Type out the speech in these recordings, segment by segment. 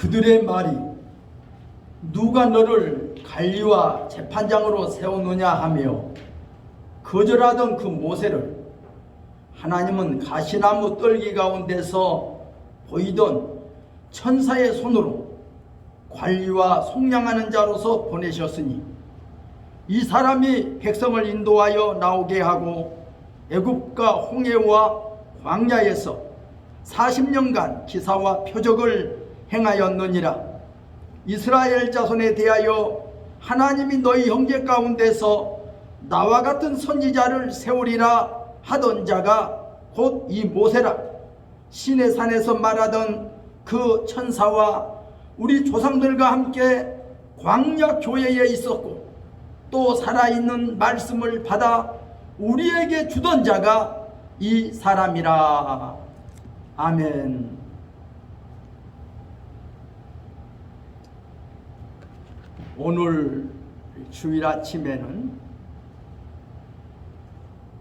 그들의 말이 누가 너를 관리와 재판장으로 세우느냐 하며 거절하던 그 모세를 하나님은 가시나무 떨기 가운데서 보이던 천사의 손으로 관리와 속량하는 자로서 보내셨으니 이 사람이 백성을 인도하여 나오게 하고 애굽과 홍해와 광야에서 40년간 기사와 표적을 행하였느니라. 이스라엘 자손에 대하여 하나님이 너희 형제 가운데서 나와 같은 선지자를 세우리라 하던 자가 곧 이 모세라. 시내 산에서 말하던 그 천사와 우리 조상들과 함께 광야 교회에 있었고 또 살아있는 말씀을 받아 우리에게 주던 자가 이 사람이라. 아멘. 오늘 주일 아침에는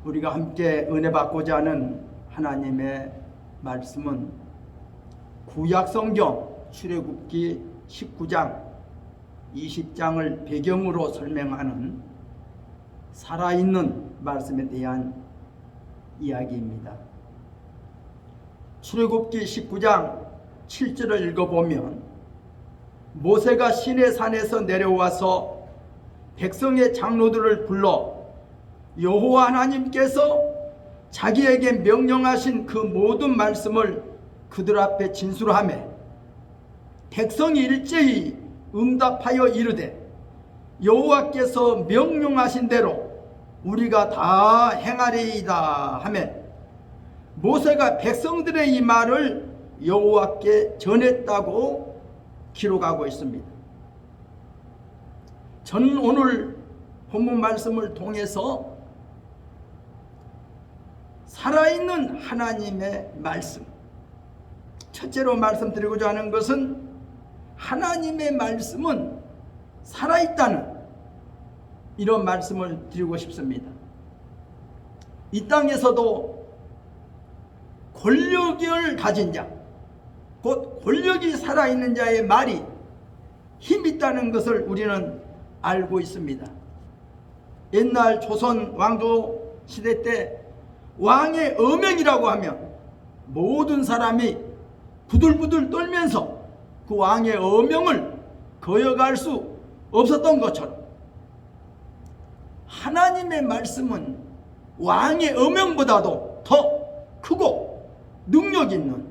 우리가 함께 은혜 받고자 하는 하나님의 말씀은 구약성경 출애굽기 19장 20장을 배경으로 설명하는 살아있는 말씀에 대한 이야기입니다. 출애굽기 19장 7절을 읽어보면 모세가 시내산에서 내려와서 백성의 장로들을 불러 여호와 하나님께서 자기에게 명령하신 그 모든 말씀을 그들 앞에 진술하며 백성이 일제히 응답하여 이르되 여호와께서 명령하신 대로 우리가 다 행하리이다 하며 모세가 백성들의 이 말을 여호와께 전했다고 기록하고 있습니다. 저는 오늘 본문 말씀을 통해서 살아있는 하나님의 말씀, 첫째로 말씀드리고자 하는 것은 하나님의 말씀은 살아있다는 이런 말씀을 드리고 싶습니다. 이 땅에서도 권력을 가진 자, 곧 권력이 살아있는 자의 말이 힘있다는 것을 우리는 알고 있습니다. 옛날 조선 왕조 시대 때 왕의 어명이라고 하면 모든 사람이 부들부들 떨면서 그 왕의 어명을 거역할 수 없었던 것처럼 하나님의 말씀은 왕의 어명보다도 더 크고 능력 있는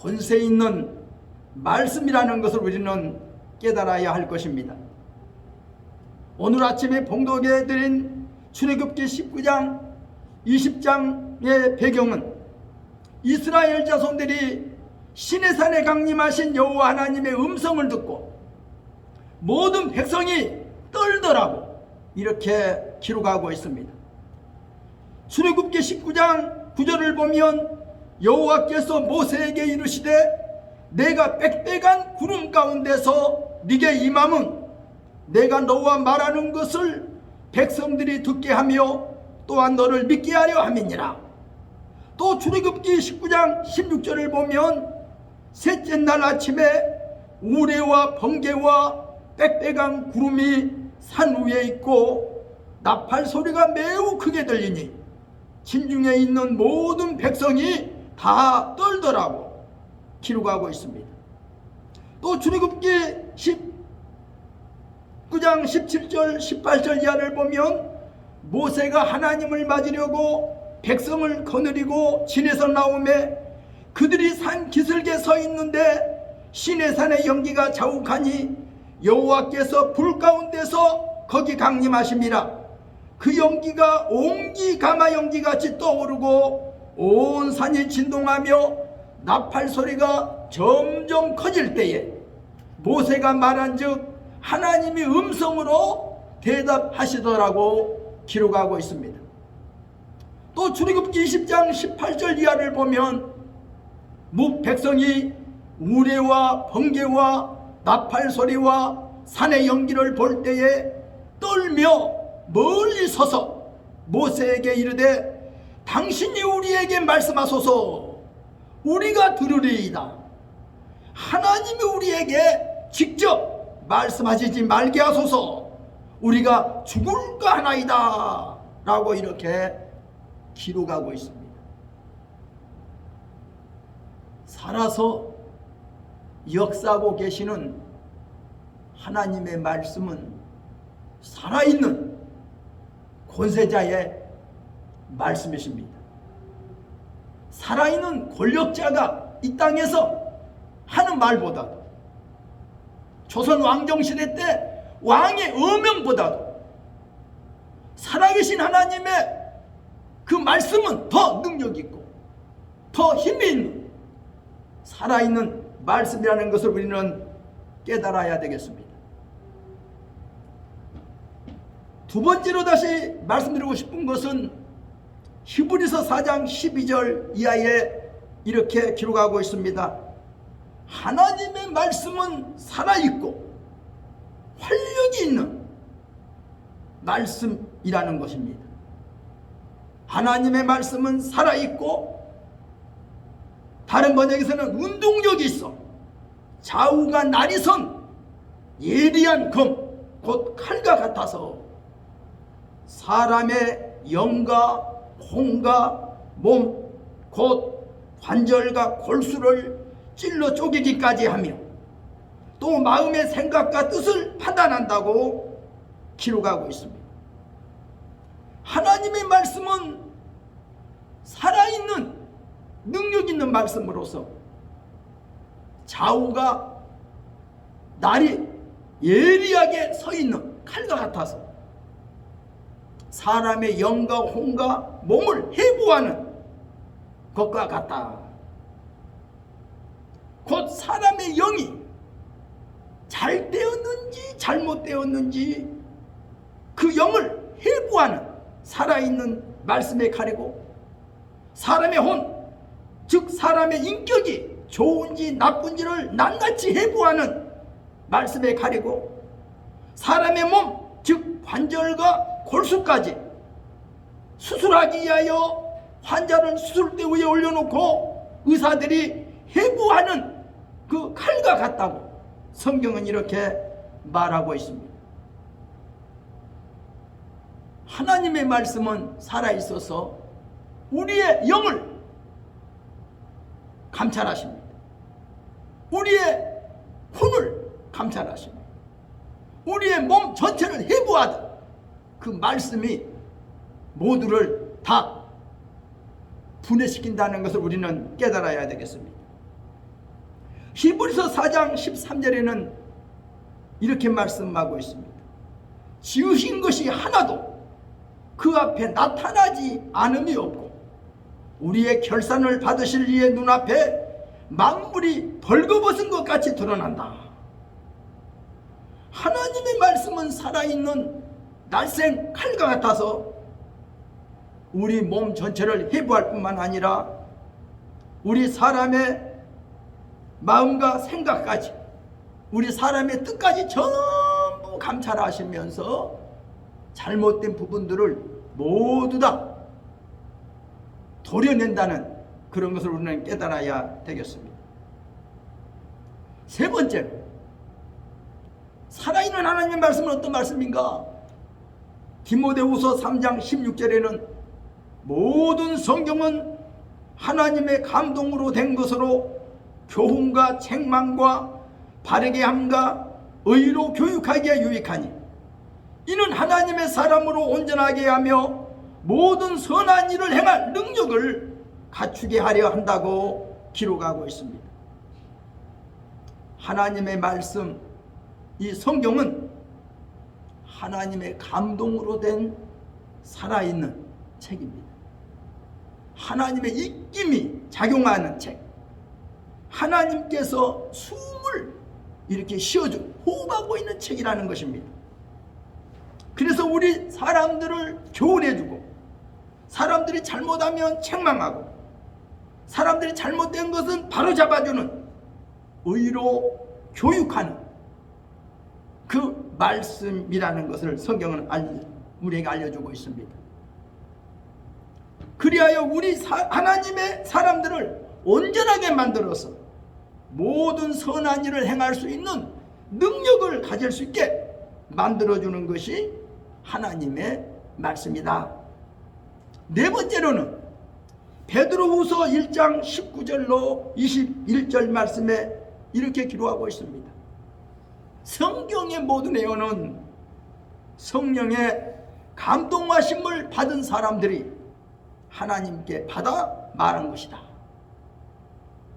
권세 있는 말씀이라는 것을 우리는 깨달아야 할 것입니다. 오늘 아침에 봉독해 드린 출애굽기 19장 20장의 배경은 이스라엘 자손들이 시내산에 강림하신 여호와 하나님의 음성을 듣고 모든 백성이 떨더라고 이렇게 기록하고 있습니다. 출애굽기 19장 9절을 보면 여호와께서 모세에게 이르시되 내가 빽빽한 구름 가운데서 네게 임함은 내가 너와 말하는 것을 백성들이 듣게 하며 또한 너를 믿게 하려 함이니라. 또 출애굽기 19장 16절을 보면 셋째 날 아침에 우레와 번개와 빽빽한 구름이 산 위에 있고 나팔 소리가 매우 크게 들리니 진중에 있는 모든 백성이 다 떨더라고 기록하고 있습니다. 또 출애굽기 19장 17절 18절 이하를 보면 모세가 하나님을 맞으려고 백성을 거느리고 진에서 나오매 그들이 산 기슭에 서 있는데 시내산의 연기가 자욱하니 여호와께서 불 가운데서 거기 강림하심이라. 그 연기가 옹기 가마 연기같이 떠오르고 온 산이 진동하며 나팔 소리가 점점 커질 때에 모세가 말한즉 하나님이 음성으로 대답하시더라고 기록하고 있습니다. 또 출애굽기 20장 18절 이하를 보면 백성이 우레와 번개와 나팔 소리와 산의 연기를 볼 때에 떨며 멀리 서서 모세에게 이르되 당신이 우리에게 말씀하소서 우리가 들으리이다. 하나님이 우리에게 직접 말씀하시지 말게 하소서. 우리가 죽을까 하나이다 라고 이렇게 기록하고 있습니다. 살아서 역사하고 계시는 하나님의 말씀은 살아있는 권세자의 말씀이십니다. 살아있는 권력자가 이 땅에서 하는 말보다도, 조선 왕정시대 때 왕의 어명보다도 살아계신 하나님의 그 말씀은 더 능력있고 더 힘이 있는 살아있는 말씀이라는 것을 우리는 깨달아야 되겠습니다. 두 번째로 다시 말씀드리고 싶은 것은 히브리서 4장 12절 이하에 이렇게 기록하고 있습니다. 하나님의 말씀은 살아있고 활력이 있는 말씀이라는 것입니다. 하나님의 말씀은 살아있고, 다른 번역에서는 운동력이 있어 좌우가 날이 선 예리한 검, 곧 칼과 같아서 사람의 영과 혼과 몸, 곧 관절과 골수를 찔러 쪼개기까지 하며 또 마음의 생각과 뜻을 판단한다고 기록하고 있습니다. 하나님의 말씀은 살아있는 능력 있는 말씀으로서 좌우가 날이 예리하게 서 있는 칼과 같아서 사람의 영과 혼과 몸을 해부하는 것과 같다. 곧 사람의 영이 잘 되었는지 잘못되었는지 그 영을 해부하는 살아있는 말씀의 칼이고, 사람의 혼, 즉 사람의 인격이 좋은지 나쁜지를 낱낱이 해부하는 말씀의 칼이고, 사람의 몸, 즉 관절과 골수까지 수술하기 위하여 환자를 수술대 위에 올려놓고 의사들이 해부하는 그 칼과 같다고 성경은 이렇게 말하고 있습니다. 하나님의 말씀은 살아있어서 우리의 영을 감찰하십니다. 우리의 혼을 감찰하십니다. 우리의 몸 전체를 해부하듯 그 말씀이 모두를 다 분해시킨다는 것을 우리는 깨달아야 되겠습니다. 히브리서 4장 13절에는 이렇게 말씀하고 있습니다. 지으신 것이 하나도 그 앞에 나타나지 않음이 없고 우리의 결산을 받으실 이의 눈앞에 만물이 벌거벗은 것 같이 드러난다. 하나님의 말씀은 살아있는 날쌘 칼과 같아서 우리 몸 전체를 해부할 뿐만 아니라 우리 사람의 마음과 생각까지, 우리 사람의 뜻까지 전부 감찰하시면서 잘못된 부분들을 모두 다 도려낸다는 그런 것을 우리는 깨달아야 되겠습니다. 세 번째로, 살아있는 하나님의 말씀은 어떤 말씀인가? 디모데후서 3장 16절에는 모든 성경은 하나님의 감동으로 된 것으로 교훈과 책망과 바르게 함과 의로 교육하기에 유익하니 이는 하나님의 사람으로 온전하게 하며 모든 선한 일을 행할 능력을 갖추게 하려 한다고 기록하고 있습니다. 하나님의 말씀, 이 성경은 하나님의 감동으로 된 살아있는 책입니다. 하나님의 입김이 작용하는 책, 하나님께서 숨을 이렇게 쉬어주고 호흡하고 있는 책이라는 것입니다. 그래서 우리 사람들을 교훈해주고, 사람들이 잘못하면 책망하고, 사람들이 잘못된 것은 바로잡아주는, 의로 교육하는 그 말씀이라는 것을 성경은 우리에게 알려주고 있습니다. 그리하여 우리 하나님의 사람들을 온전하게 만들어서 모든 선한 일을 행할 수 있는 능력을 가질 수 있게 만들어주는 것이 하나님의 말씀이다. 네 번째로는 베드로후서 1장 19절로 21절 말씀에 이렇게 기록하고 있습니다. 성경의 모든 예언은 성령의 감동하심을 받은 사람들이 하나님께 받아 말한 것이다.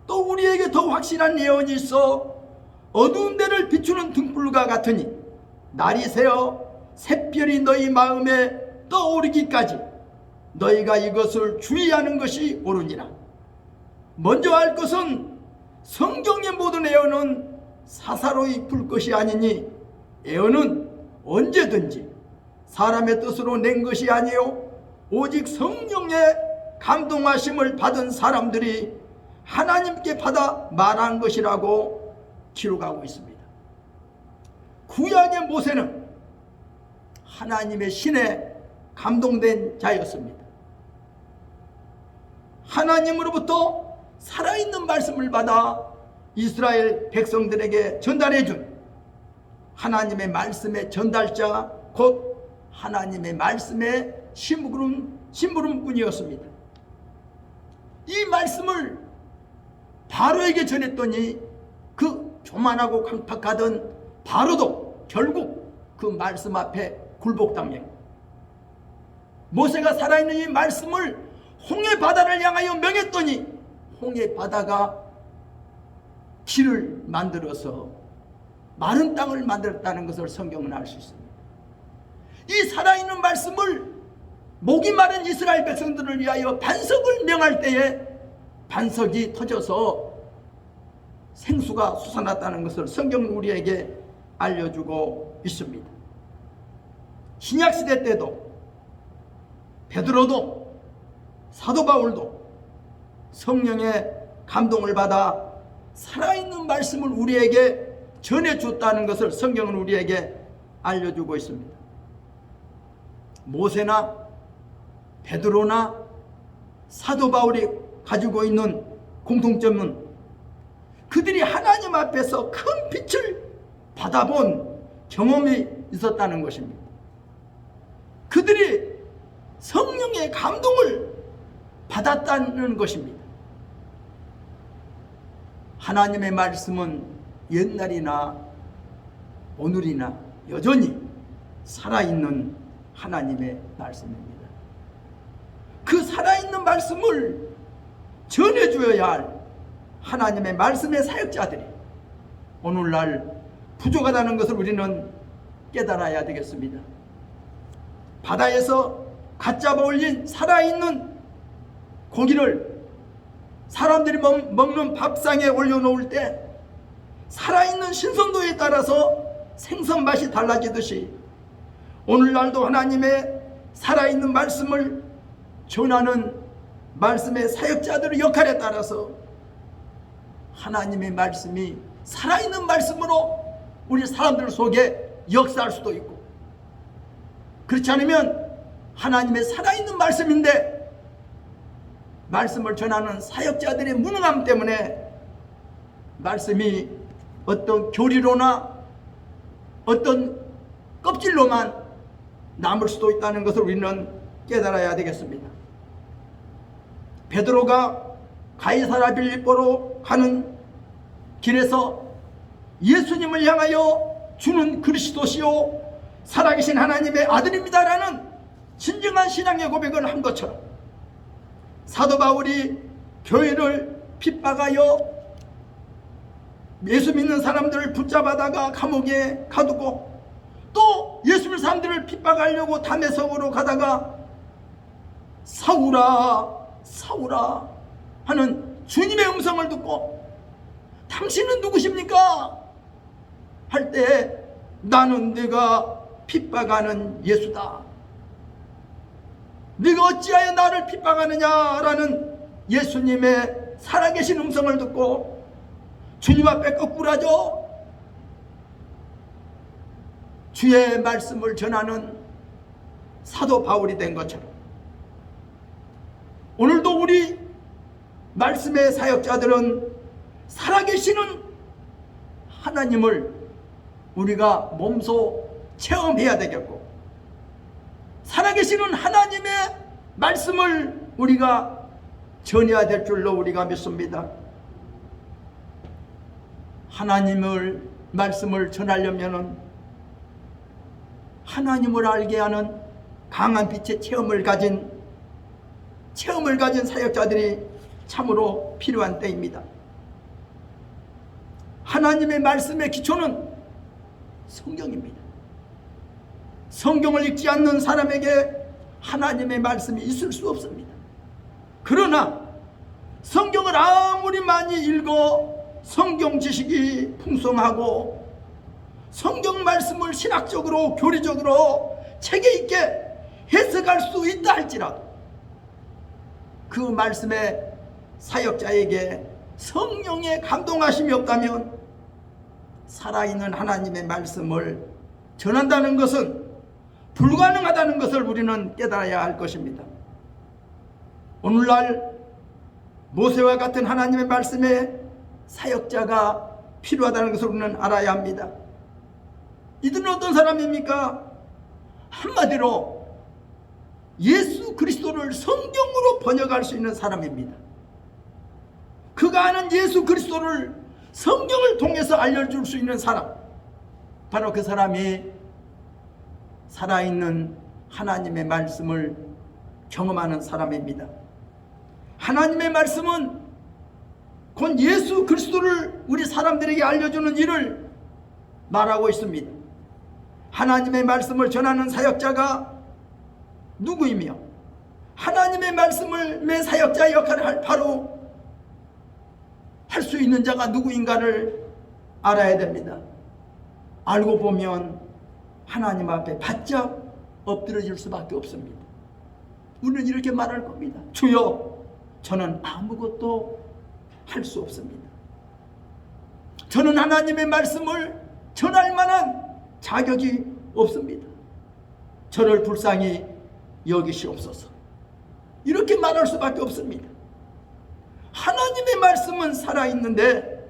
또 우리에게 더 확실한 예언이 있어 어두운 데를 비추는 등불과 같으니 날이 새어 샛별이 너희 마음에 떠오르기까지 너희가 이것을 주의하는 것이 옳으니라. 먼저 알 것은 성경의 모든 예언은 사사로이 풀 것이 아니니 예언은 언제든지 사람의 뜻으로 낸 것이 아니요 오직 성령의 감동하심을 받은 사람들이 하나님께 받아 말한 것이라고 기록하고 있습니다. 구약의 모세는 하나님의 신에 감동된 자였습니다. 하나님으로부터 살아있는 말씀을 받아 이스라엘 백성들에게 전달해준 하나님의 전달자, 곧 하나님의 말씀의 심부름꾼이었습니다. 이 말씀을 바로에게 전했더니 그 교만하고 강팍하던 바로도 결국 그 말씀 앞에 굴복당했고, 모세가 살아있는 이 말씀을 홍해 바다를 향하여 명했더니 홍해 바다가 길을 만들어서 마른 땅을 만들었다는 것을 성경은 알 수 있습니다. 이 살아있는 말씀을 목이 마른 이스라엘 백성들을 위하여 반석을 명할 때에 반석이 터져서 생수가 솟아났다는 것을 성경은 우리에게 알려주고 있습니다. 신약시대 때도 베드로도 사도 바울도 성령의 감동을 받아 살아있는 말씀을 우리에게 전해줬다는 것을 성경은 우리에게 알려주고 있습니다. 모세나 베드로나 사도 바울이 가지고 있는 공통점은 그들이 하나님 앞에서 큰 빛을 받아본 경험이 있었다는 것입니다. 그들이 성령의 감동을 받았다는 것입니다. 하나님의 말씀은 옛날이나 오늘이나 여전히 살아있는 하나님의 말씀입니다. 그 살아있는 말씀을 전해주어야 할 하나님의 말씀의 사역자들이 오늘날 부족하다는 것을 우리는 깨달아야 되겠습니다. 바다에서 갓 잡아 올린 살아있는 고기를 사람들이 먹는 밥상에 올려놓을 때 살아있는 신선도에 따라서 생선 맛이 달라지듯이 오늘날도 하나님의 살아있는 말씀을 전하는 말씀의 사역자들의 역할에 따라서 하나님의 말씀이 살아있는 말씀으로 우리 사람들 속에 역사할 수도 있고, 그렇지 않으면 하나님의 살아있는 말씀인데 말씀을 전하는 사역자들의 무능함 때문에 말씀이 어떤 교리로나 어떤 껍질로만 남을 수도 있다는 것을 우리는 깨달아야 되겠습니다. 베드로가 가이사랴 빌립보로 가는 길에서 예수님을 향하여 주는 그리스도시요 살아계신 하나님의 아들입니다라는 진정한 신앙의 고백을 한 것처럼 사도 바울이 교회를 핍박하여 예수 믿는 사람들을 붙잡아다가 감옥에 가두고 또 예수 믿는 사람들을 핍박하려고 다메섹으로 가다가 사울아 사울아 하는 주님의 음성을 듣고 당신은 누구십니까? 할 때 나는 네가 핍박하는 예수다. 네가 어찌하여 나를 핍박하느냐라는 예수님의 살아계신 음성을 듣고 주님 앞에 거꾸라져 주의 말씀을 전하는 사도 바울이 된 것처럼 오늘도 우리 말씀의 사역자들은 살아계시는 하나님을 우리가 몸소 체험해야 되겠고, 살아계시는 하나님의 말씀을 우리가 전해야 될 줄로 우리가 믿습니다. 하나님을 말씀을 전하려면은 하나님을 알게 하는 강한 빛의 체험을 가진 사역자들이 참으로 필요한 때입니다. 하나님의 말씀의 기초는 성경입니다. 성경을 읽지 않는 사람에게 하나님의 말씀이 있을 수 없습니다. 그러나 성경을 아무리 많이 읽어 성경 지식이 풍성하고 성경 말씀을 신학적으로 교리적으로 체계 있게 해석할 수 있다 할지라도 그 말씀의 사역자에게 성령의 감동하심이 없다면 살아있는 하나님의 말씀을 전한다는 것은 불가능하다는 것을 우리는 깨달아야 할 것입니다. 오늘날 모세와 같은 하나님의 말씀의 사역자가 필요하다는 것을 우리는 알아야 합니다. 이들은 어떤 사람입니까? 한마디로 예수 그리스도를 성경으로 번역할 수 있는 사람입니다. 그가 아는 예수 그리스도를 성경을 통해서 알려줄 수 있는 사람, 바로 그 사람이 살아있는 하나님의 말씀을 경험하는 사람입니다. 하나님의 말씀은 곧 예수 그리스도를 우리 사람들에게 알려주는 일을 말하고 있습니다. 하나님의 말씀을 전하는 사역자가 누구이며 하나님의 말씀을 매 사역자의 역할을 바로 할 수 있는 자가 누구인가를 알아야 됩니다. 알고 보면 하나님 앞에 바짝 엎드러질 수밖에 없습니다. 우리는 이렇게 말할 겁니다. 주여, 저는 아무것도 할 수 없습니다. 저는 하나님의 말씀을 전할 만한 자격이 없습니다. 저를 불쌍히 여기시옵소서. 이렇게 말할 수밖에 없습니다. 하나님의 말씀은 살아있는데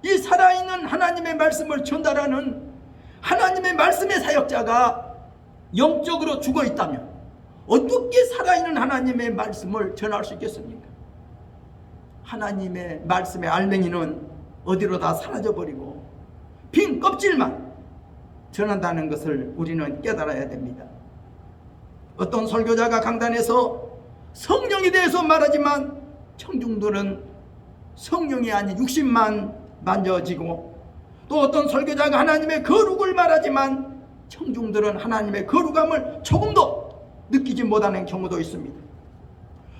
이 살아있는 하나님의 말씀을 전달하는 하나님의 말씀의 사역자가 영적으로 죽어있다면 어떻게 살아있는 하나님의 말씀을 전할 수 있겠습니까? 하나님의 말씀의 알맹이는 어디로 다 사라져버리고 빈 껍질만 전한다는 것을 우리는 깨달아야 됩니다. 어떤 설교자가 강단에서 성령에 대해서 말하지만 청중들은 성령이 아닌 육신만 만져지고, 또 어떤 설교자가 하나님의 거룩을 말하지만 청중들은 하나님의 거룩함을 조금도 느끼지 못하는 경우도 있습니다.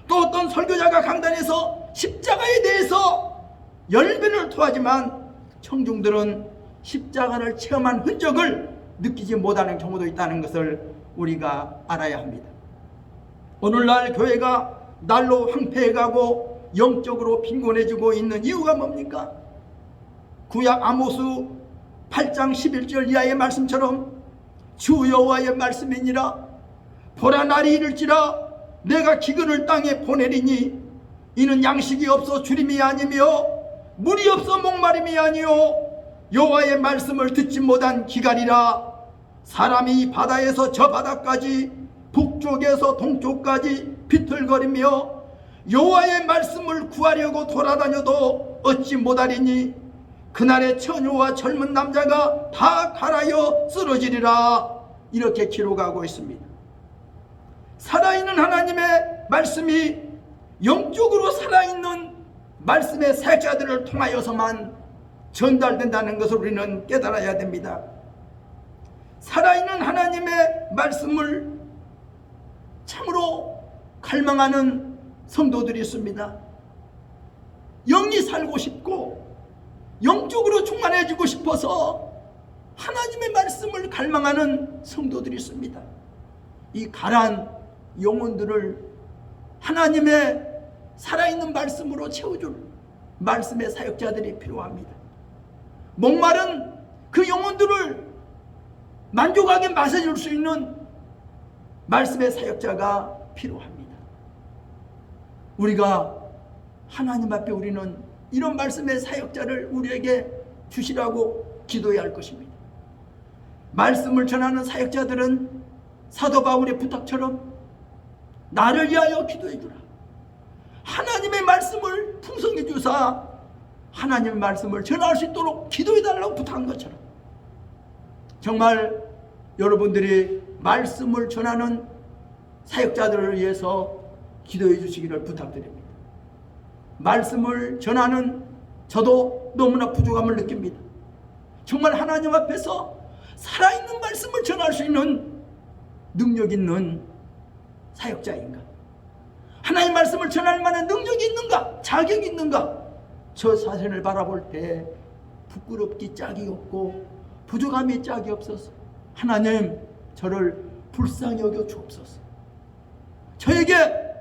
또 어떤 설교자가 강단에서 십자가에 대해서 열변을 토하지만 청중들은 십자가를 체험한 흔적을 느끼지 못하는 경우도 있다는 것을 우리가 알아야 합니다. 오늘날 교회가 날로 황폐해가고 영적으로 빈곤해지고 있는 이유가 뭡니까? 구약 아모스 8장 11절 이하의 말씀처럼 주 여호와의 말씀이니라. 보라, 날이 이를지라 내가 기근을 땅에 보내리니 이는 양식이 없어 주림이 아니며 물이 없어 목마름이 아니요 여호와의 말씀을 듣지 못한 기갈이라. 사람이 바다에서 저 바다까지 북쪽에서 동쪽까지 비틀거리며 여호와의 말씀을 구하려고 돌아다녀도 얻지 못하리니 그날의 처녀와 젊은 남자가 다 갈아여 쓰러지리라. 이렇게 기록하고 있습니다. 살아있는 하나님의 말씀이 영적으로 살아있는 말씀의 사역자들을 통하여서만 전달된다는 것을 우리는 깨달아야 됩니다. 살아있는 하나님의 말씀을 참으로 갈망하는 성도들이 있습니다. 영이 살고 싶고 영적으로 충만해지고 싶어서 하나님의 말씀을 갈망하는 성도들이 있습니다. 이 가난 영혼들을 하나님의 살아있는 말씀으로 채워줄 말씀의 사역자들이 필요합니다. 목마른 그 영혼들을 만족하게 마셔줄 수 있는 말씀의 사역자가 필요합니다. 우리가 하나님 앞에 우리는 이런 말씀의 사역자를 우리에게 주시라고 기도해야 할 것입니다. 말씀을 전하는 사역자들은 사도 바울의 부탁처럼 나를 위하여 기도해 주라. 하나님의 말씀을 풍성해 주사 하나님의 말씀을 전할 수 있도록 기도해 달라고 부탁한 것처럼 정말 여러분들이 말씀을 전하는 사역자들을 위해서 기도해 주시기를 부탁드립니다. 말씀을 전하는 저도 너무나 부족함을 느낍니다. 정말 하나님 앞에서 살아있는 말씀을 전할 수 있는 능력 있는 사역자인가? 하나님의 말씀을 전할 만한 능력이 있는가? 자격이 있는가? 저 자신을 바라볼 때 부끄럽기 짝이 없고 부족함이 짝이 없어서 하나님 저를 불쌍히 여겨 주옵소서. 저에게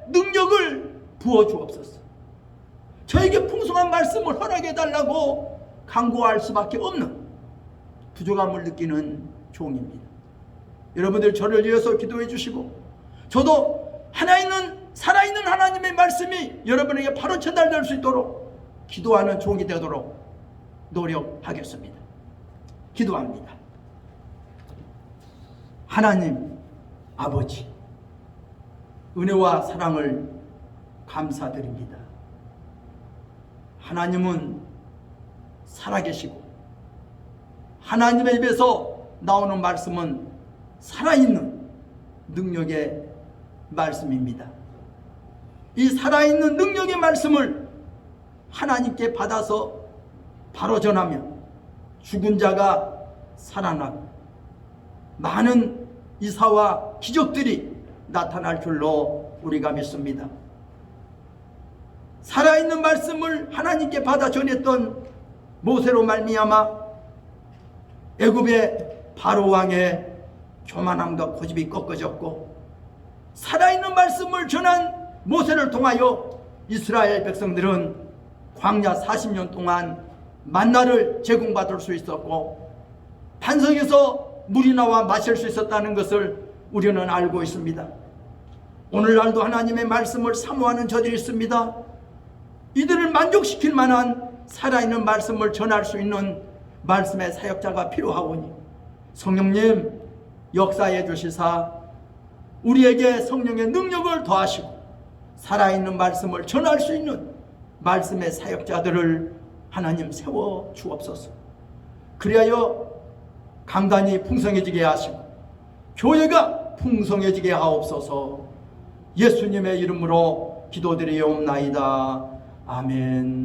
능력을 부어 주옵소서. 저에게 풍성한 말씀을 허락해 달라고 간구할 수밖에 없는 부족함을 느끼는 종입니다. 여러분들 저를 위해서 기도해 주시고 저도 살아있는 하나님의 말씀이 여러분에게 바로 전달될 수 있도록 기도하는 종이 되도록 노력하겠습니다. 기도합니다. 하나님 아버지, 은혜와 사랑을 감사드립니다. 하나님은 살아계시고 하나님의 입에서 나오는 말씀은 살아있는 능력의 말씀입니다. 이 살아있는 능력의 말씀을 하나님께 받아서 바로 전하면 죽은 자가 살아나고 많은 이사와 기적들이 나타날 줄로 우리가 믿습니다. 살아있는 말씀을 하나님께 받아 전했던 모세로 말미암아 애굽의 바로 왕의 교만함과 고집이 꺾어졌고 살아있는 말씀을 전한 모세를 통하여 이스라엘 백성들은 광야 40년 동안 만나를 제공받을 수 있었고 반석에서 물이 나와 마실 수 있었다는 것을 우리는 알고 있습니다. 오늘날도 하나님의 말씀을 사모하는 저들이 있습니다. 이들을 만족시킬 만한 살아있는 말씀을 전할 수 있는 말씀의 사역자가 필요하오니 성령님 역사해 주시사 우리에게 성령의 능력을 더하시고 살아있는 말씀을 전할 수 있는 말씀의 사역자들을 하나님 세워 주옵소서. 그리하여 강단이 풍성해지게 하시고 교회가 풍성해지게 하옵소서. 예수님의 이름으로 기도드리옵나이다. 아멘.